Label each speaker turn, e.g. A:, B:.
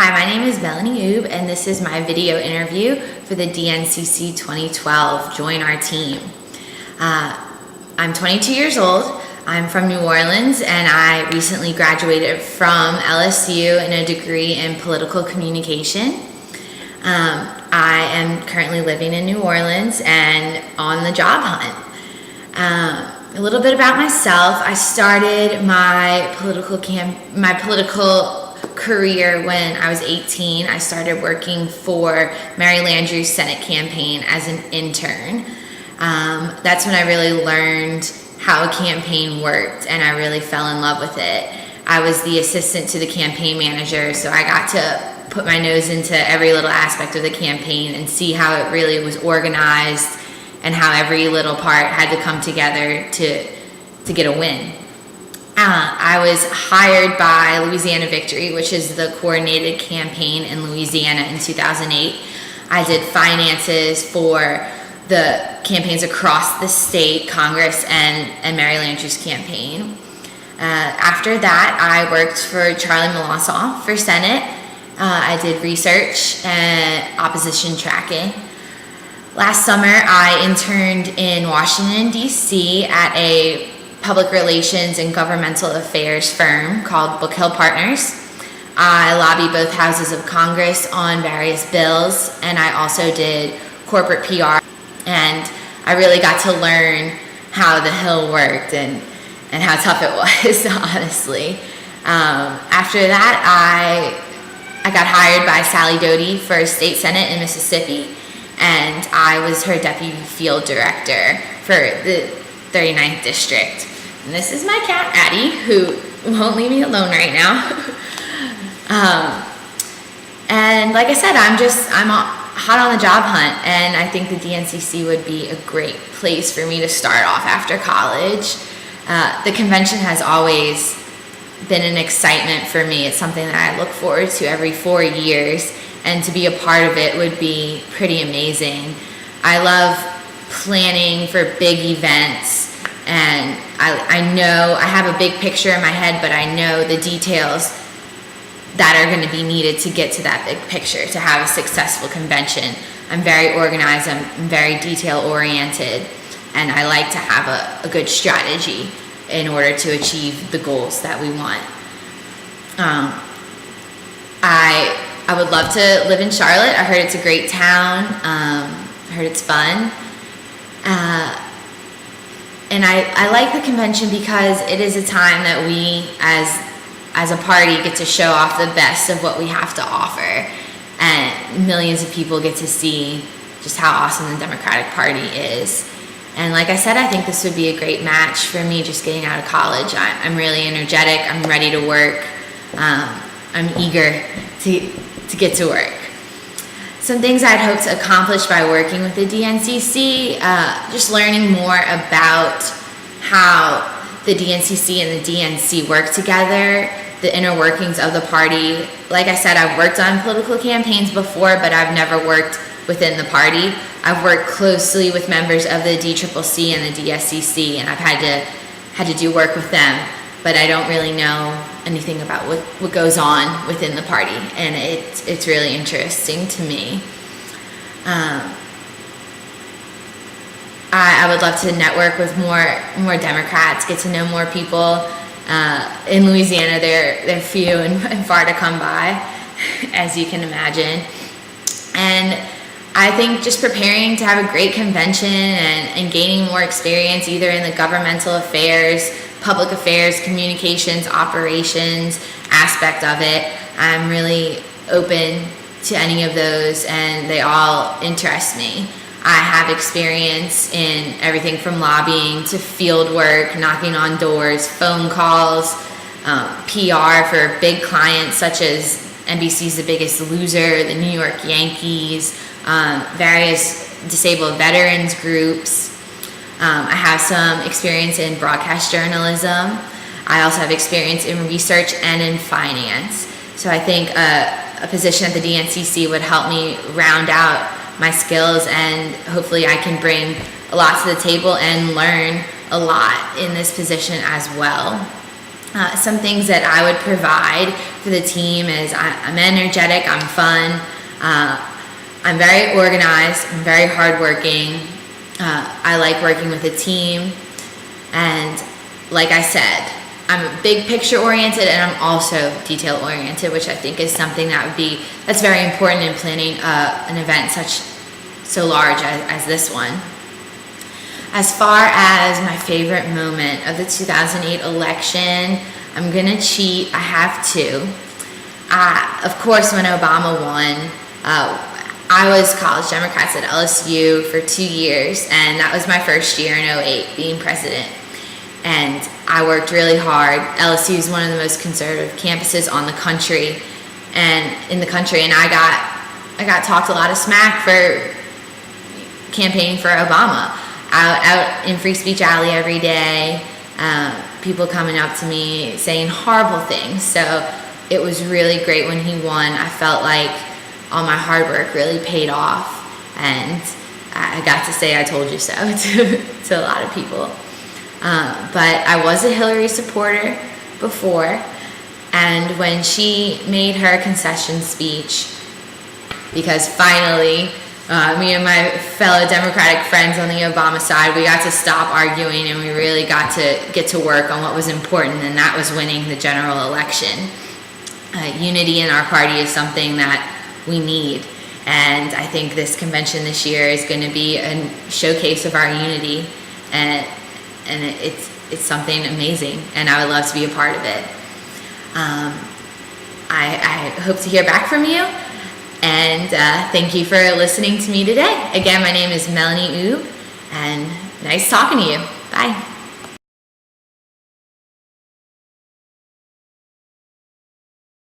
A: Hi, my name is Melanie Oob, and this is my video interview for the DNCC 2012 Join Our Team. I'm 22 years old. I'm from New Orleans, and I recently graduated from LSU in a degree in political communication. I am currently living in New Orleans and on the job hunt. A little bit about myself. I started my political career when I was 18. I started working for Mary Landrieu's Senate campaign as an intern. That's when I really learned how a campaign worked, and I really fell in love with it. I was the assistant to the campaign manager, so I got to put my nose into every little aspect of the campaign and see how it really was organized and how every little part had to come together to get a win. I was hired by Louisiana Victory, which is the coordinated campaign in Louisiana in 2008. I did finances for the campaigns across the state, Congress, and Mary Landrieu's campaign. After that, I worked for Charlie Milossoff for Senate. I did research and opposition tracking. Last summer, I interned in Washington, D.C. at a public relations and governmental affairs firm called Book Hill Partners. I lobby both houses of Congress on various bills, and I also did corporate PR. And I really got to learn how the Hill worked and how tough it was, honestly. After that, I got hired by Sally Doty for State Senate in Mississippi, and I was her deputy field director for the 39th District. And this is my cat, Addie, who won't leave me alone right now. And like I said, I'm hot on the job hunt, and I think the DNCC would be a great place for me to start off after college. The convention has always been an excitement for me. It's something that I look forward to every 4 years, and to be a part of it would be pretty amazing. I love planning for big events, and I know I have a big picture in my head, but I know the details that are going to be needed to get to that big picture, to have a successful convention. I'm very organized, I'm very detail oriented, and I like to have a good strategy in order to achieve the goals that we want. I would love to live in Charlotte. I heard it's a great town. I heard it's fun. And I like the convention because it is a time that we as a party get to show off the best of what we have to offer, and millions of people get to see just how awesome the Democratic Party is. And like I said, I think this would be a great match for me just getting out of college. I'm really energetic, I'm ready to work, I'm eager to get to work. Some things I'd hope to accomplish by working with the DNCC, just learning more about how the DNCC and the DNC work together, the inner workings of the party. Like I said, I've worked on political campaigns before, but I've never worked within the party. I've worked closely with members of the DCCC and the DSCC, and I've had to do work with them, but I don't really know anything about what goes on within the party, and it's really interesting to me. I would love to network with more Democrats, get to know more people. In Louisiana, they're few and far to come by, as you can imagine. And I think just preparing to have a great convention and gaining more experience either in the governmental affairs, public affairs, communications, operations aspect of it. I'm really open to any of those, and they all interest me. I have experience in everything from lobbying to field work, knocking on doors, phone calls, PR for big clients such as NBC's The Biggest Loser, the New York Yankees, various disabled veterans groups. I have some experience in broadcast journalism. I also have experience in research and in finance. So I think a position at the DNCC would help me round out my skills, and hopefully I can bring a lot to the table and learn a lot in this position as well. Some things that I would provide for the team is I'm energetic, I'm fun, I'm very organized, I'm very hardworking. I like working with a team, and like I said, I'm big picture oriented, and I'm also detail oriented, which I think is something that's very important in planning an event so large as this one. As far as my favorite moment of the 2008 election, I'm gonna cheat. I have two. Of course, when Obama won, I was college Democrats at LSU for 2 years, and that was my first year in 2008 being president. And I worked really hard. LSU is one of the most conservative campuses on the country, and I got talked a lot of smack for campaigning for Obama. Out in Free Speech Alley every day, people coming up to me saying horrible things. So it was really great when he won. I felt like all my hard work really paid off, and I got to say I told you so to a lot of people. But I was a Hillary supporter before, and when she made her concession speech, because finally me and my fellow Democratic friends on the Obama side, we got to stop arguing, and we really got to get to work on what was important, and that was winning the general election. Unity in our party is something that we need, and I think this convention this year is going to be a showcase of our unity, and it's something amazing, and I would love to be a part of it. I hope to hear back from you, and thank you for listening to me today. Again, my name is Melanie Oob, and nice talking to you. Bye.